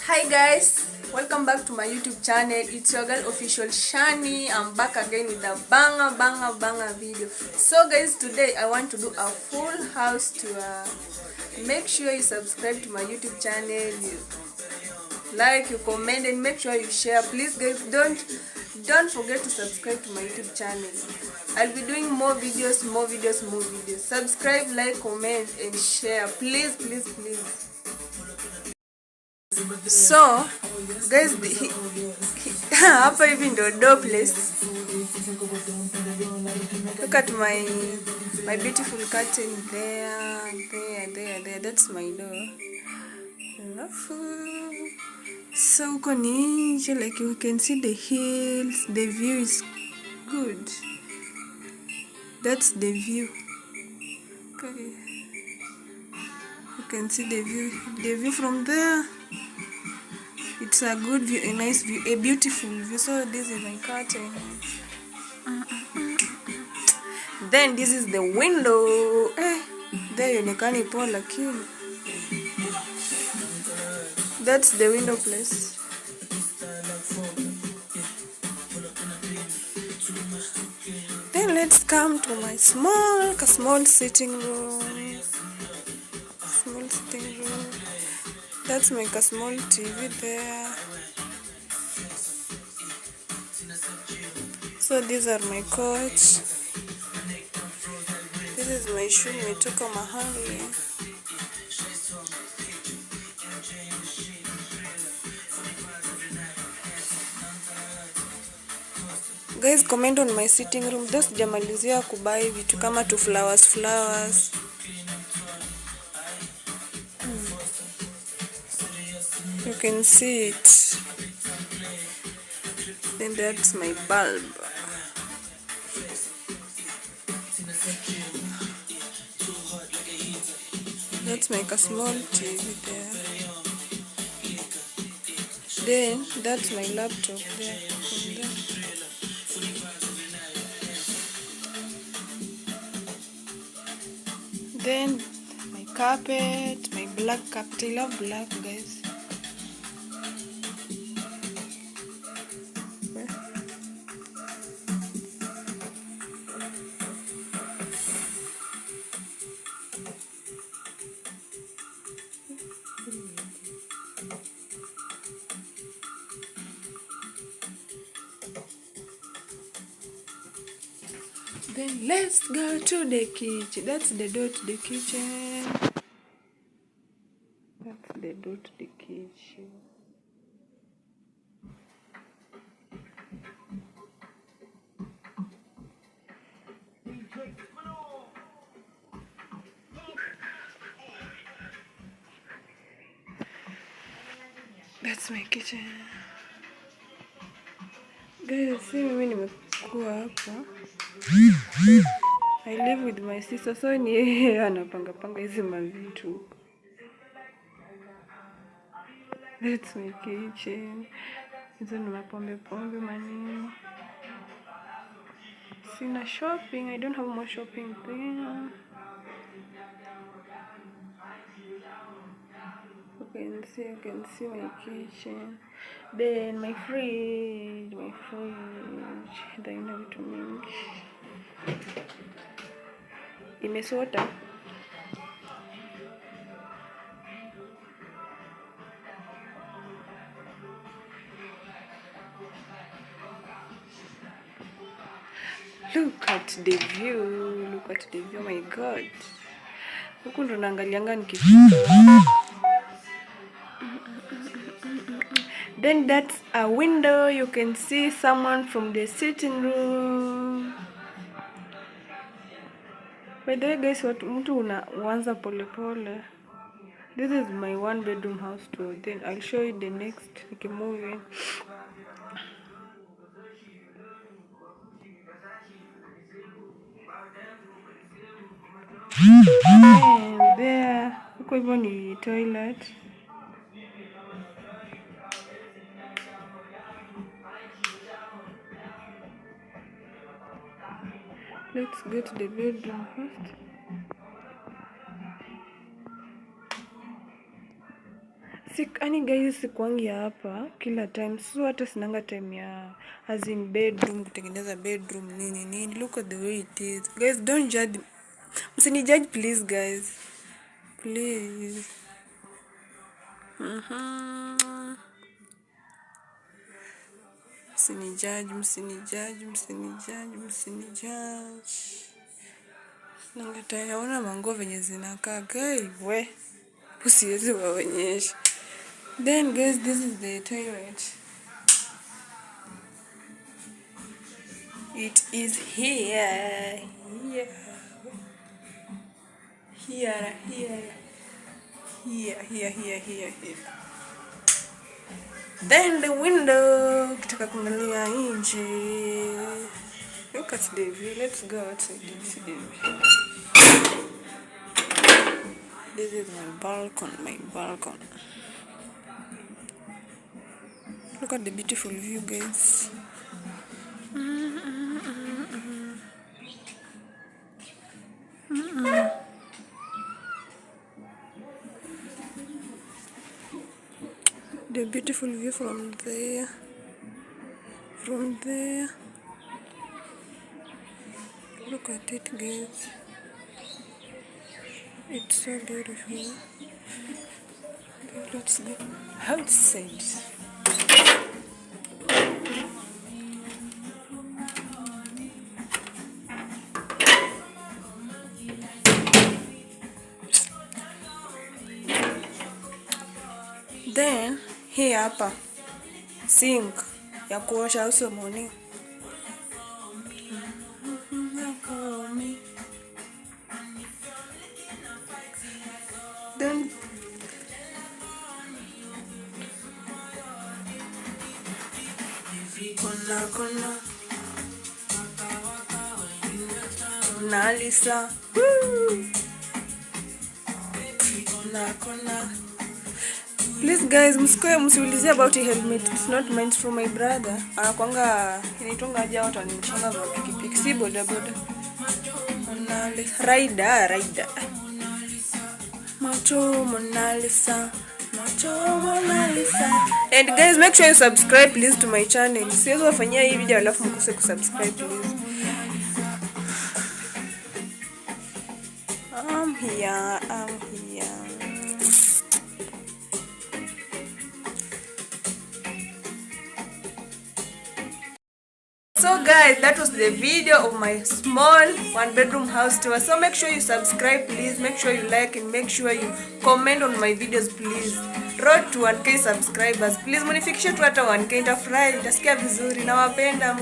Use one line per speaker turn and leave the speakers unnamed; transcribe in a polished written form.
Hi guys, welcome back to my YouTube channel. It's your girl official Shani. I'm back again with a banger video. So guys, today I want to do a full house tour. Make sure you subscribe to my YouTube channel, you like, you comment, and make sure you share. Please guys, don't forget to subscribe to my YouTube channel. I'll be doing more videos. Subscribe, like, comment, and share. Please. So guys, hapa hivi ndo door place. Look at my beautiful curtain there. That's my door. So uko nje, like you can see the hills. The view is good. That's the view. Okay. You can see the view from there. It's a good view, a nice view, a beautiful view. So this is my curtain. Then this is the window. There yonekani poa lakini. That's the window place. Then let's come to my small sitting room. That's my small TV there. So these are my couch. This is my shoe nimetoka mahali. Guys, comment on my sitting room. Those sijamalizia kubai vitu kama tu flowers. You can see it. Then that's my bulb. That's my small TV there. Then that's my laptop there. Then my carpet, my black carpet. I love black, guys. Then let's go to the kitchen. That's the door to the kitchen. That's my kitchen. Guys, see mimi nimekuwa hapa. I live with my sister, so ni yeye anapanga hizi mavitu. That's my kitchen. Hizo ni mapombe manini. Sina shopping. I don't have more shopping there. You can see my kitchen. Then my fridge. Daina vitu mingi. Imesota. Look at the view, my God. Huku ndo naangalianga nikifika. Then that's a window. You can see someone from the sitting room. By the way guys, mtu unaanza pole. This is my 1-bedroom house tour. Then I'll show you the next movie. And there, huko hivyo ni toilet. Let's go to the bedroom first. Ani guys sikuangi hapa kila time. So hata sinanga time ya as in bedroom kutengeneza bedroom nini. Look at the way it is. Guys, don't judge. Msini judge please guys. Please. Msini judge. Nangata yaona mango venye zinakaa guys. We. Usiwezi waonyesha. Then guys, this is the toilet. It is here. Then the window. Kitaka kuangalia nje. Look at the view. Let's go outside and see the view. This is my balcony. Look at the beautiful view, guys. The beautiful view from there. Look at it, guys. It's so beautiful. Let's go outside. Then hii hapa sink ya kuosha uso morning. Then kuna Nalisa. Kuna please guys, msiulizie about the helmet. It's not meant for my brother. Anakuanga inaitwa aje watu wanishanga kwa pikipiki, si boda. Rider. Mona Lisa. And guys, make sure you subscribe please to my channel. Siwezi wafanyia hii video alafu mkose kusubscribe please. I'm here. So guys, that was the video of my small 1-bedroom house tour. So make sure you subscribe please, make sure you like, and make sure you comment on my videos please. Road to 1K subscribers please. Munifikishe tu hata 1K, nitafurahi, nitasikia vizuri, nawapenda.